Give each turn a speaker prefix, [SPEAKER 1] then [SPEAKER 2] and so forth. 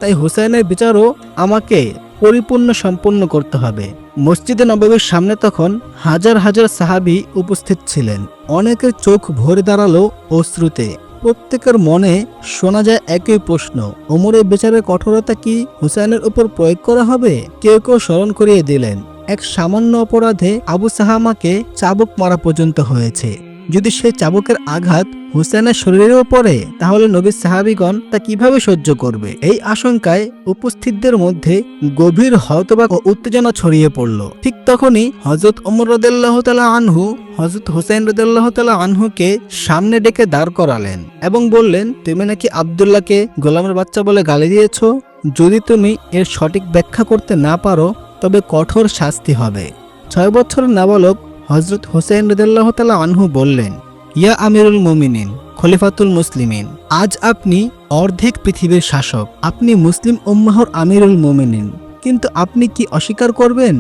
[SPEAKER 1] তাই হুসাইনের বিচারও আমাকে পরিপূর্ণ সম্পন্ন করতে হবে। মসজিদে নববীর সামনে তখন হাজার হাজার সাহাবী উপস্থিত ছিলেন। অনেকের চোখ ভরে দাঁড়ালো অশ্রুতে। প্রত্যেকের মনে শোনা যায় একই প্রশ্ন, ওমরের বিচারের কঠোরতা কি হুসাইনের উপর প্রয়োগ করা হবে? কেউ কেউ স্মরণ করিয়ে দিলেন, এক সামান্য অপরাধে আবু সাহামাকে চাবুক মারা পর্যন্ত হয়েছে। যদি সেই চাবুকের আঘাত হুসেনের শরীরেও পড়ে তাহলে নবীর সাহাবীগণ তা কিভাবে সহ্য করবে? এই আশঙ্কায় উপস্থিতদের মধ্যে গভীর হতবাক ও উত্তেজনা ছড়িয়ে পড়ল। ঠিক তখনই হযরত ওমর রাদিয়াল্লাহু তাআলা আনহু হযরত হুসাইন রাদিয়াল্লাহু তাআলা আনহুকে সামনে ডেকে দাঁড় করালেন এবং বললেন, তুমি নাকি আব্দুল্লাহকে গোলামের বাচ্চা বলে গালি দিয়েছ। যদি তুমি এর সঠিক ব্যাখ্যা করতে না পারো তবে কঠোর শাস্তি হবে। 6 বছরের নাবালক হযরত হুসাইন রাদিয়াল্লাহু তাআলা আনহু বললেন, ইয়া আমিরুল মুমিনিন, খলিফাতুল মুসলিমিন, আজ আপনি অর্ধেক পৃথিবীর শাসক, আপনি মুসলিম উম্মাহর আমিরুল মুমিনিন, কিন্তু আপনি কি অস্বীকার করবেন